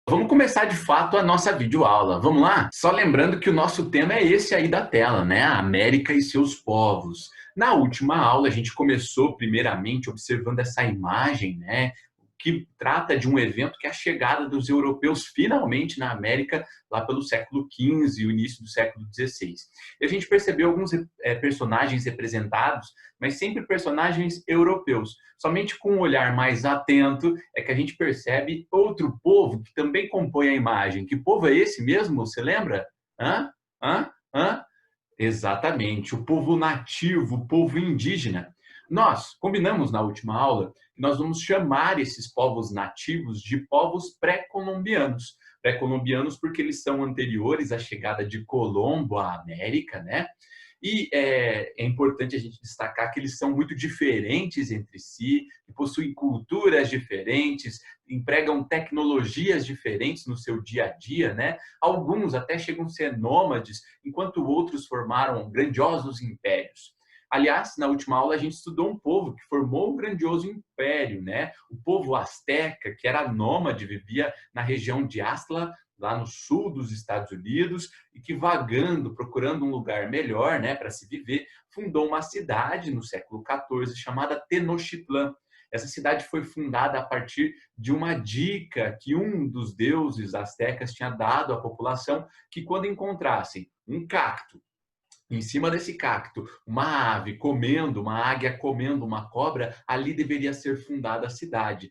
Vamos começar de fato a nossa videoaula. Vamos lá? Só lembrando que o nosso tema é esse aí da tela, né? A América e seus povos. Na última aula, a gente começou primeiramente observando essa imagem, né? Que trata de um evento que é a chegada dos europeus finalmente na América, lá pelo século XV e o início do século XVI. E a gente percebeu alguns personagens representados, mas sempre personagens europeus. Somente com um olhar mais atento é que a gente percebe outro povo que também compõe a imagem. Que povo é esse mesmo? Você lembra? Hã? Hã? Hã? Exatamente, o povo nativo, o povo indígena. Nós combinamos na última aula que nós vamos chamar esses povos nativos de povos pré-colombianos. Pré-colombianos porque eles são anteriores à chegada de Colombo à América, né? E é importante a gente destacar que eles são muito diferentes entre si, possuem culturas diferentes, empregam tecnologias diferentes no seu dia a dia, né? Alguns até chegam a ser nômades, enquanto outros formaram grandiosos impérios. Aliás, na última aula a gente estudou um povo que formou um grandioso império, né? O povo asteca, que era nômade, vivia na região de Aztla, lá no sul dos Estados Unidos, e que vagando, procurando um lugar melhor, né, para se viver, fundou uma cidade no século XIV chamada Tenochtitlan. Essa cidade foi fundada a partir de uma dica que um dos deuses astecas tinha dado à população, que quando encontrassem um cacto, em cima desse cacto, uma ave comendo, uma águia comendo uma cobra, ali deveria ser fundada a cidade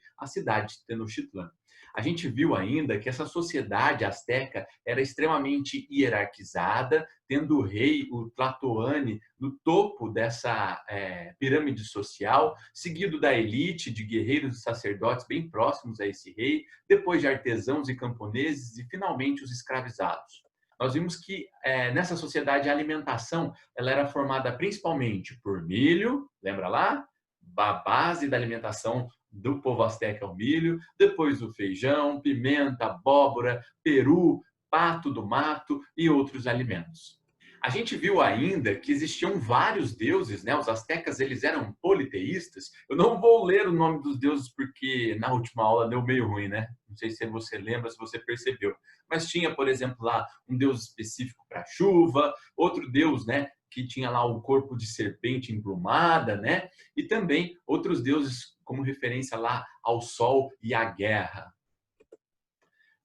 de Tenochtitlan. A gente viu ainda que essa sociedade asteca era extremamente hierarquizada, tendo o rei, o Tlatoani, no topo dessa pirâmide social, seguido da elite de guerreiros e sacerdotes bem próximos a esse rei, depois de artesãos e camponeses e finalmente os escravizados. Nós vimos que nessa sociedade a alimentação ela era formada principalmente por milho, lembra lá? A base da alimentação do povo asteca é o milho, depois o feijão, pimenta, abóbora, peru, pato do mato e outros alimentos. A gente viu ainda que existiam vários deuses, né? Os astecas eles eram politeístas. Eu não vou ler o nome dos deuses porque na última aula deu meio ruim, né? Não sei se você lembra, se você percebeu. Mas tinha, por exemplo, lá um deus específico para chuva, outro deus, né? Que tinha lá o corpo de serpente emplumada, né? E também outros deuses como referência lá ao sol e à guerra.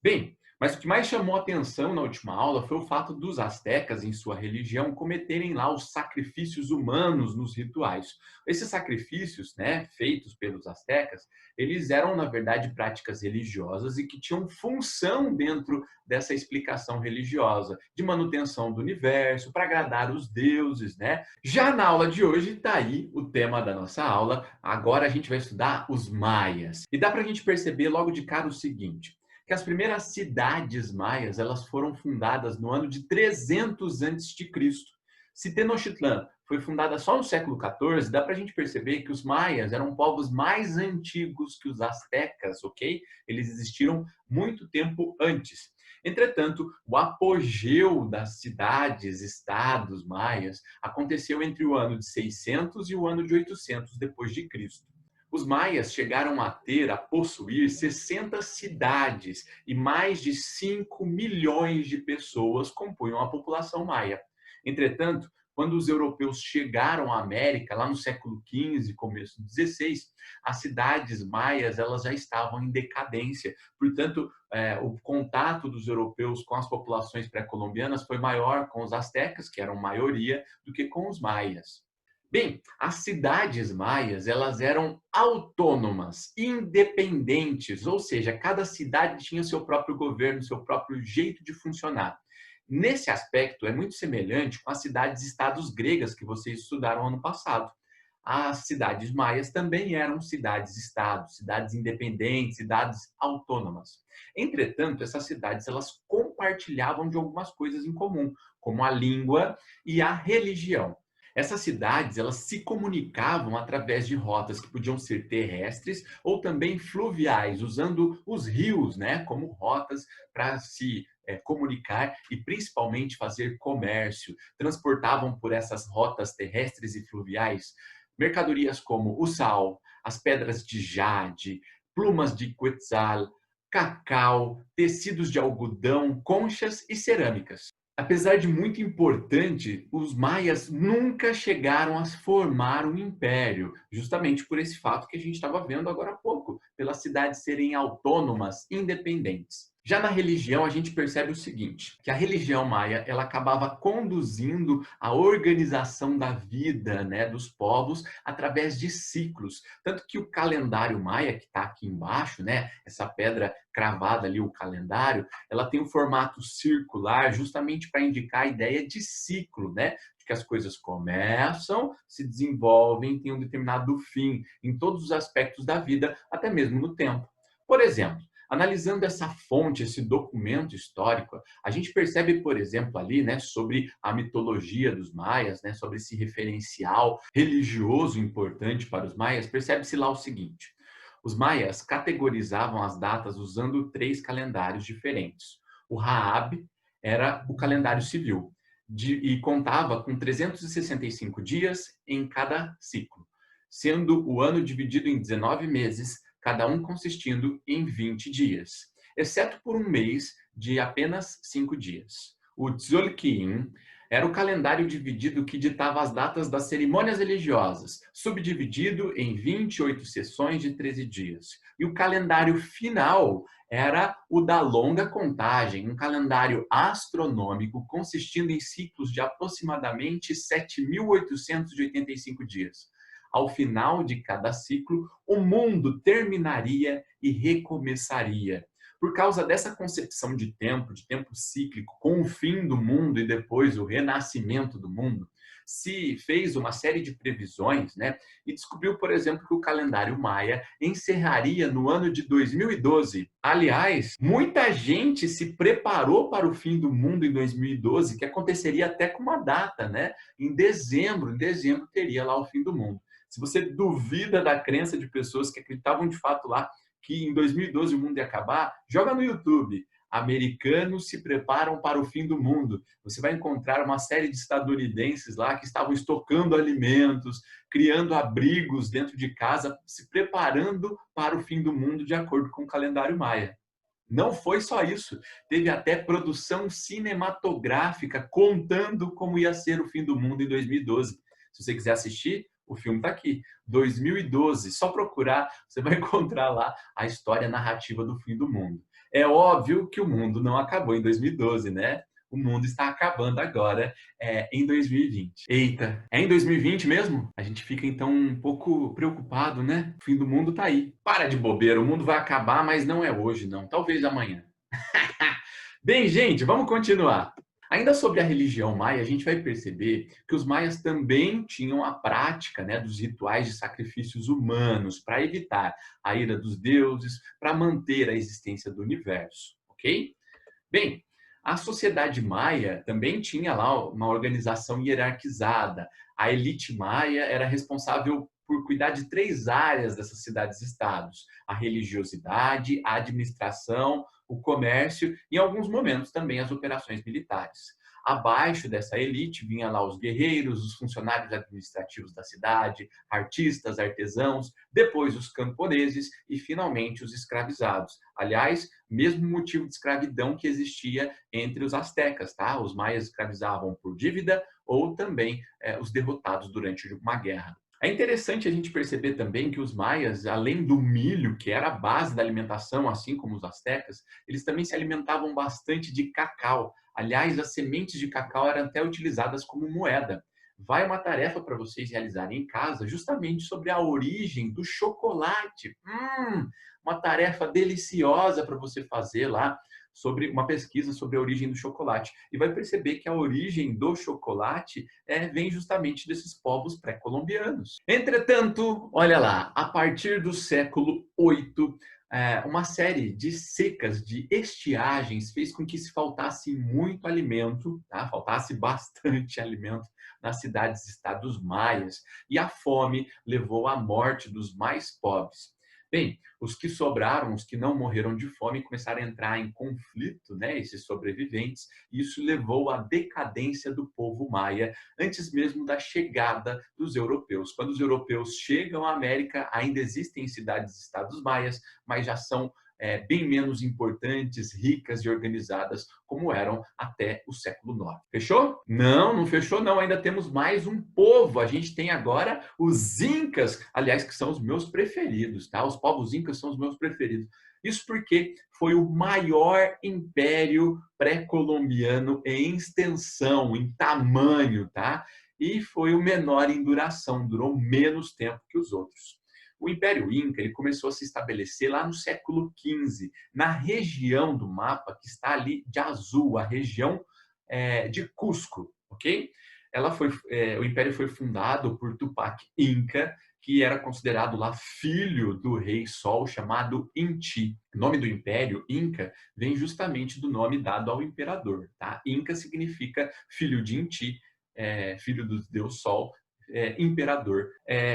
Bem, mas o que mais chamou atenção na última aula foi o fato dos astecas, em sua religião, cometerem lá os sacrifícios humanos nos rituais. Esses sacrifícios, né, feitos pelos astecas, eles eram, na verdade, práticas religiosas e que tinham função dentro dessa explicação religiosa, de manutenção do universo, para agradar os deuses, né? Já na aula de hoje, está aí o tema da nossa aula. Agora a gente vai estudar os maias. E dá para a gente perceber logo de cara o seguinte, que as primeiras cidades maias elas foram fundadas no ano de 300 antes de Cristo. Se Tenochtitlan foi fundada só no século XIV, dá para a gente perceber que os maias eram povos mais antigos que os astecas, ok? Eles existiram muito tempo antes. Entretanto, o apogeu das cidades, estados maias aconteceu entre o ano de 600 e o ano de 800 depois de Cristo. Os maias chegaram a possuir 60 cidades e mais de 5 milhões de pessoas compunham a população maia. Entretanto, quando os europeus chegaram à América, lá no século XV, começo do XVI, as cidades maias elas já estavam em decadência. Portanto, o contato dos europeus com as populações pré-colombianas foi maior com os astecas, que eram maioria, do que com os maias. Bem, as cidades maias, elas eram autônomas, independentes, ou seja, cada cidade tinha seu próprio governo, seu próprio jeito de funcionar. Nesse aspecto, é muito semelhante com as cidades-estados gregas que vocês estudaram ano passado. As cidades maias também eram cidades-estados, cidades independentes, cidades autônomas. Entretanto, essas cidades elas compartilhavam de algumas coisas em comum, como a língua e a religião. Essas cidades elas se comunicavam através de rotas que podiam ser terrestres ou também fluviais, usando os rios, né, como rotas para se comunicar e principalmente fazer comércio. Transportavam por essas rotas terrestres e fluviais mercadorias como o sal, as pedras de jade, plumas de quetzal, cacau, tecidos de algodão, conchas e cerâmicas. Apesar de muito importante, os maias nunca chegaram a formar um império, justamente por esse fato que a gente estava vendo agora há pouco, pelas cidades serem autônomas, independentes. Já na religião, a gente percebe o seguinte, que a religião maia, ela acabava conduzindo a organização da vida, né, dos povos através de ciclos. Tanto que o calendário maia, que está aqui embaixo, né, essa pedra cravada ali, o calendário, ela tem um formato circular justamente para indicar a ideia de ciclo, né? De que as coisas começam, se desenvolvem, têm um determinado fim em todos os aspectos da vida, até mesmo no tempo. Por exemplo, analisando essa fonte, esse documento histórico, a gente percebe, por exemplo, ali, né, sobre a mitologia dos maias, né, sobre esse referencial religioso importante para os maias, percebe-se lá o seguinte: os maias categorizavam as datas usando 3 calendários diferentes. O Raab era o calendário civil e contava com 365 dias em cada ciclo, sendo o ano dividido em 19 meses, cada um consistindo em 20 dias, exceto por um mês de apenas 5 dias. O Tzolk'in era o calendário dividido que ditava as datas das cerimônias religiosas, subdividido em 28 sessões de 13 dias. E o calendário final era o da longa contagem, um calendário astronômico consistindo em ciclos de aproximadamente 7.885 dias. Ao final de cada ciclo, o mundo terminaria e recomeçaria. Por causa dessa concepção de tempo cíclico, com o fim do mundo e depois o renascimento do mundo, se fez uma série de previsões, né? E descobriu, por exemplo, que o calendário maia encerraria no ano de 2012. Aliás, muita gente se preparou para o fim do mundo em 2012, que aconteceria até com uma data, né? Em dezembro teria lá o fim do mundo. Se você duvida da crença de pessoas que acreditavam de fato lá que em 2012 o mundo ia acabar, joga no YouTube. Americanos se preparam para o fim do mundo. Você vai encontrar uma série de estadunidenses lá que estavam estocando alimentos, criando abrigos dentro de casa, se preparando para o fim do mundo de acordo com o calendário maia. Não foi só isso, teve até produção cinematográfica contando como ia ser o fim do mundo em 2012. Se você quiser assistir, o filme está aqui, 2012. Só procurar, você vai encontrar lá a história narrativa do fim do mundo. É óbvio que o mundo não acabou em 2012, né? O mundo está acabando agora, em 2020. Eita, é em 2020 mesmo? A gente fica então um pouco preocupado, né? O fim do mundo tá aí. Para de bobeira, o mundo vai acabar, mas não é hoje, não. Talvez amanhã. Bem, gente, vamos continuar. Ainda sobre a religião maia, a gente vai perceber que os maias também tinham a prática, né, dos rituais de sacrifícios humanos para evitar a ira dos deuses, para manter a existência do universo, ok? Bem, a sociedade maia também tinha lá uma organização hierarquizada. A elite maia era responsável por cuidar de 3 áreas dessas cidades-estados: a religiosidade, a administração, o comércio e, em alguns momentos, também as operações militares. Abaixo dessa elite vinha lá os guerreiros, os funcionários administrativos da cidade, artistas, artesãos, depois os camponeses e, finalmente, os escravizados. Aliás, mesmo motivo de escravidão que existia entre os astecas, tá? Os maias escravizavam por dívida ou também os derrotados durante uma guerra. É interessante a gente perceber também que os maias, além do milho, que era a base da alimentação, assim como os astecas, eles também se alimentavam bastante de cacau. Aliás, as sementes de cacau eram até utilizadas como moeda. Vai uma tarefa para vocês realizarem em casa, justamente sobre a origem do chocolate. Uma tarefa deliciosa para você fazer lá, sobre uma pesquisa sobre a origem do chocolate. E vai perceber que a origem do chocolate vem justamente desses povos pré-colombianos. Entretanto, olha lá, a partir do século VIII, uma série de secas, de estiagens, fez com que se faltasse muito alimento, tá? Faltasse bastante alimento nas cidades-estados maias, e a fome levou à morte dos mais pobres. Bem, os que sobraram, os que não morreram de fome, começaram a entrar em conflito, né, esses sobreviventes, e isso levou à decadência do povo maia, antes mesmo da chegada dos europeus. Quando os europeus chegam à América, ainda existem cidades-estados maias, mas já são bem menos importantes, ricas e organizadas como eram até o século IX. Fechou? Não, não fechou não. Ainda temos mais um povo. A gente tem agora os Incas, aliás, que são os meus preferidos, tá? Os povos Incas são os meus preferidos. Isso porque foi o maior império pré-colombiano em extensão, em tamanho, tá? E foi o menor em duração, durou menos tempo que os outros. O Império Inca ele começou a se estabelecer lá no século XV, na região do mapa que está ali de azul, a região de Cusco, ok? O Império foi fundado por Tupac Inca, que era considerado lá filho do rei Sol, chamado Inti. O nome do Império Inca vem justamente do nome dado ao imperador, tá? Inca significa filho de Inti, filho do deus Sol, imperador.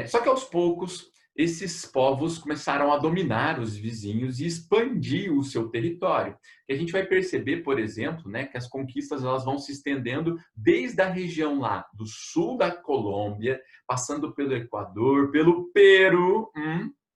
Só que aos poucos esses povos começaram a dominar os vizinhos e expandir o seu território. E a gente vai perceber, por exemplo, né, que as conquistas elas vão se estendendo desde a região lá do sul da Colômbia, passando pelo Equador, pelo Peru,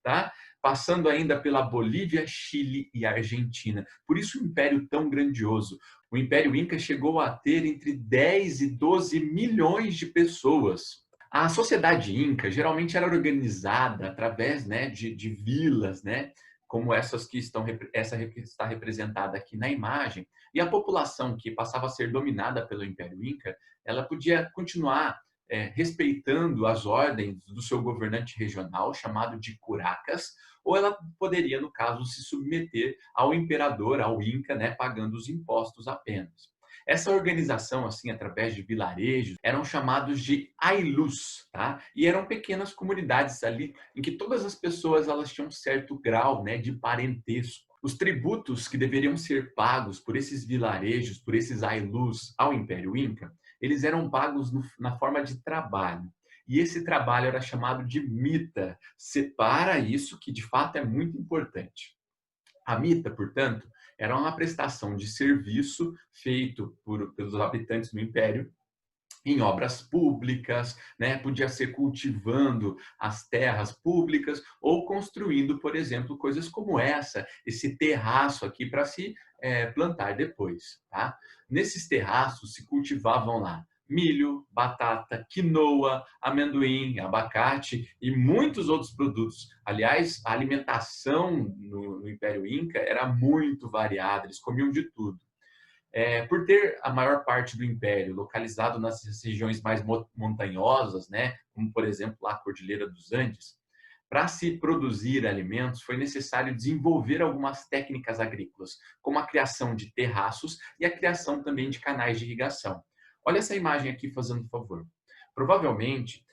tá? Passando ainda pela Bolívia, Chile e Argentina. Por isso o império tão grandioso. O Império Inca chegou a ter entre 10 e 12 milhões de pessoas. A sociedade inca geralmente era organizada através, né, de vilas, né, como essa que está representada aqui na imagem, e a população que passava a ser dominada pelo Império Inca, ela podia continuar respeitando as ordens do seu governante regional, chamado de curacas, ou ela poderia, no caso, se submeter ao imperador, ao Inca, né, pagando os impostos apenas. Essa organização, assim, através de vilarejos, eram chamados de ailus, tá? E eram pequenas comunidades ali em que todas as pessoas elas tinham um certo grau, né, de parentesco. Os tributos que deveriam ser pagos por esses vilarejos, por esses ailus ao Império Inca, eles eram pagos na forma de trabalho. E esse trabalho era chamado de mita. Separa isso que de fato é muito importante. A mita, portanto, era uma prestação de serviço feito pelos habitantes do Império em obras públicas, né? Podia ser cultivando as terras públicas ou construindo, por exemplo, coisas como esse terraço aqui para se plantar depois. Tá? Nesses terraços se cultivavam lá milho, batata, quinoa, amendoim, abacate e muitos outros produtos. Aliás, a alimentação no Império Inca era muito variada, eles comiam de tudo. Por ter a maior parte do império localizado nas regiões mais montanhosas, né, como por exemplo a Cordilheira dos Andes, para se produzir alimentos foi necessário desenvolver algumas técnicas agrícolas, como a criação de terraços e a criação também de canais de irrigação. Olha essa imagem aqui, fazendo um favor. Provavelmente,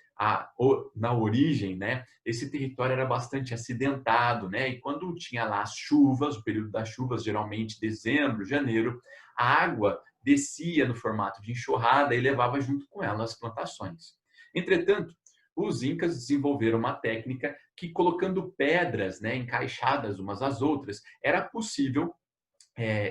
na origem, né, esse território era bastante acidentado, né, e quando tinha lá as chuvas, o período das chuvas, geralmente dezembro, janeiro, a água descia no formato de enxurrada e levava junto com ela as plantações. Entretanto, os incas desenvolveram uma técnica que, colocando pedras, né, encaixadas umas às outras, era possível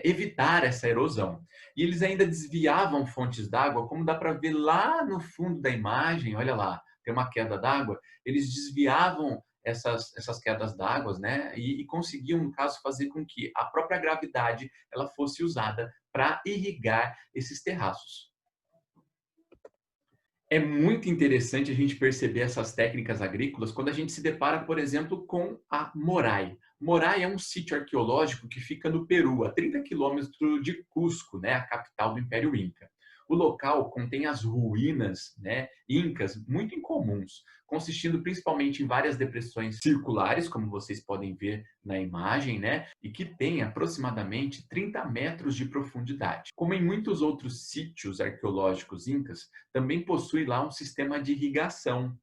evitar essa erosão. E eles ainda desviavam fontes d'água, como dá para ver lá no fundo da imagem, olha lá, tem uma queda d'água, eles desviavam essas quedas d'água, né? E conseguiam, no caso, fazer com que a própria gravidade ela fosse usada para irrigar esses terraços. É muito interessante a gente perceber essas técnicas agrícolas quando a gente se depara, por exemplo, com a Morai. Morai é um sítio arqueológico que fica no Peru, a 30 quilômetros de Cusco, né, a capital do Império Inca. O local contém as ruínas, né, incas muito incomuns, consistindo principalmente em várias depressões circulares, como vocês podem ver na imagem, né, e que tem aproximadamente 30 metros de profundidade. Como em muitos outros sítios arqueológicos incas, também possui lá um sistema de irrigação.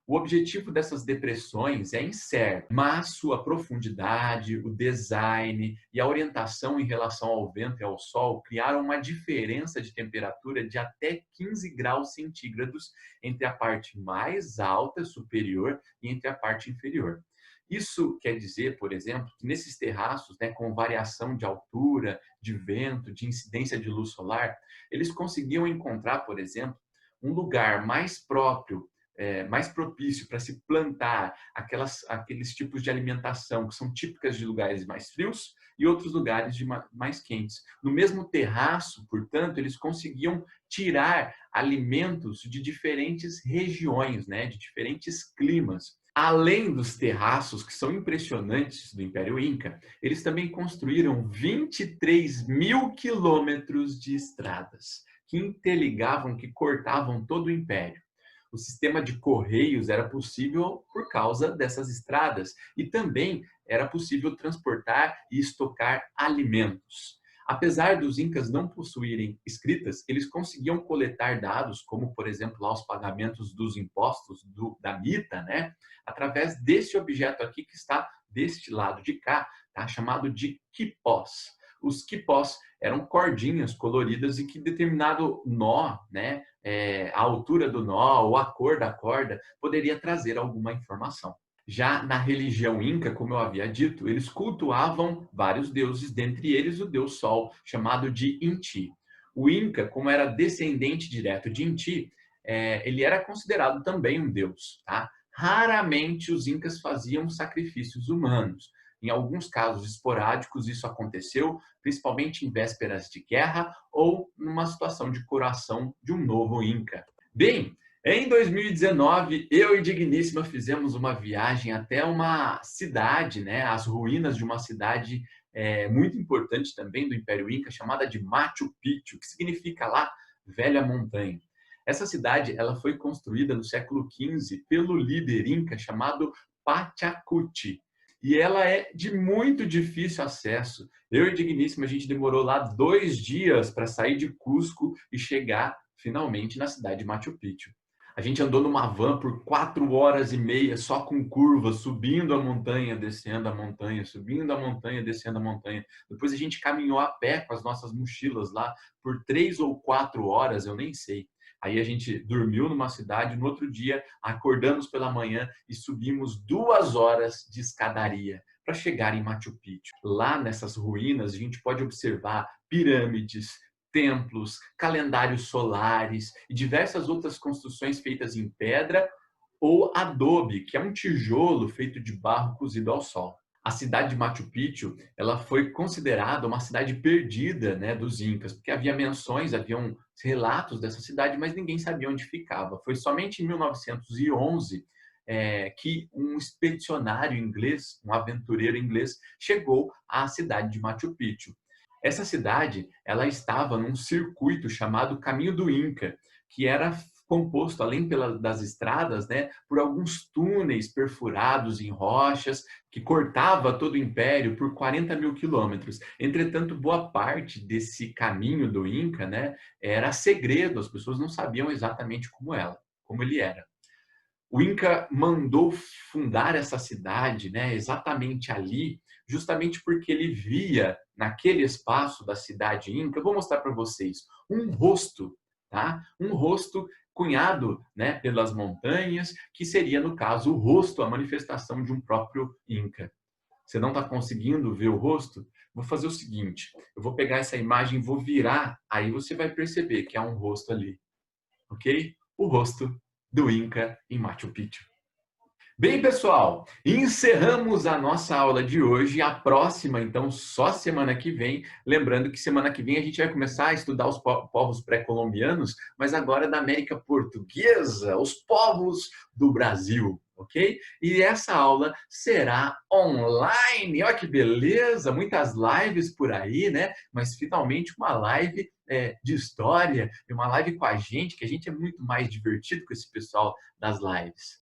O objetivo dessas depressões é incerto, mas sua profundidade, o design e a orientação em relação ao vento e ao sol criaram uma diferença de temperatura de até 15 graus centígrados entre a parte mais alta, superior, e entre a parte inferior. Isso quer dizer, por exemplo, que nesses terraços, né, com variação de altura, de vento, de incidência de luz solar, eles conseguiam encontrar, por exemplo, um lugar mais próprio mais propício para se plantar aqueles tipos de alimentação que são típicas de lugares mais frios e outros lugares mais quentes. No mesmo terraço, portanto, eles conseguiam tirar alimentos de diferentes regiões, né, de diferentes climas. Além dos terraços, que são impressionantes do Império Inca, eles também construíram 23 mil quilômetros de estradas que interligavam, que cortavam todo o Império. O sistema de correios era possível por causa dessas estradas e também era possível transportar e estocar alimentos. Apesar dos incas não possuírem escritas, eles conseguiam coletar dados, como, por exemplo, lá os pagamentos dos impostos da mita, né? Através desse objeto aqui que está deste lado de cá, tá? Chamado de quipós. Os quipós eram cordinhas coloridas e que determinado nó, né, a altura do nó ou a cor da corda poderia trazer alguma informação. Já na religião inca, como eu havia dito, eles cultuavam vários deuses, dentre eles o deus Sol, chamado de Inti. O Inca, como era descendente direto de Inti, ele era considerado também um deus. Tá? Raramente os incas faziam sacrifícios humanos. Em alguns casos esporádicos isso aconteceu, principalmente em vésperas de guerra ou numa situação de coroação de um novo Inca. Bem, em 2019, eu e Digníssima fizemos uma viagem até uma cidade, né, as ruínas de uma cidade muito importante também do Império Inca, chamada de Machu Picchu, que significa lá Velha Montanha. Essa cidade ela foi construída no século XV pelo líder inca chamado Pachacuti. E ela é de muito difícil acesso. Eu e Digníssima, a gente demorou lá 2 dias para sair de Cusco e chegar finalmente na cidade de Machu Picchu. A gente andou numa van por 4 horas e meia, só com curvas, subindo a montanha, descendo a montanha, subindo a montanha, descendo a montanha. Depois a gente caminhou a pé com as nossas mochilas lá por 3 ou 4 horas, eu nem sei. Aí a gente dormiu numa cidade, no outro dia acordamos pela manhã e subimos 2 horas de escadaria para chegar em Machu Picchu. Lá nessas ruínas a gente pode observar pirâmides, templos, calendários solares e diversas outras construções feitas em pedra ou adobe, que é um tijolo feito de barro cozido ao sol. A cidade de Machu Picchu, ela foi considerada uma cidade perdida, né, dos incas, porque havia menções, haviam relatos dessa cidade, mas ninguém sabia onde ficava. Foi somente em 1911 que um expedicionário inglês, um aventureiro inglês, chegou à cidade de Machu Picchu. Essa cidade, ela estava num circuito chamado Caminho do Inca, que era composto, além das estradas, né, por alguns túneis perfurados em rochas, que cortava todo o império por 40 mil quilômetros. Entretanto, boa parte desse caminho do Inca, né, era segredo, as pessoas não sabiam exatamente como ele era. O Inca mandou fundar essa cidade, né, exatamente ali, justamente porque ele via naquele espaço da cidade Inca, eu vou mostrar para vocês, um rosto, tá? Um rosto cunhado, né, pelas montanhas, que seria, no caso, o rosto, a manifestação de um próprio Inca. Você não está conseguindo ver o rosto? Vou fazer o seguinte, eu vou pegar essa imagem e vou virar, aí você vai perceber que há um rosto ali, ok? O rosto do Inca em Machu Picchu. Bem, pessoal, encerramos a nossa aula de hoje. A próxima, então, só semana que vem. Lembrando que semana que vem a gente vai começar a estudar os povos pré-colombianos, mas agora da América Portuguesa, os povos do Brasil, ok? E essa aula será online. Olha que beleza! Muitas lives por aí, né? Mas finalmente uma live de história, e uma live com a gente, que a gente é muito mais divertido com esse pessoal das lives.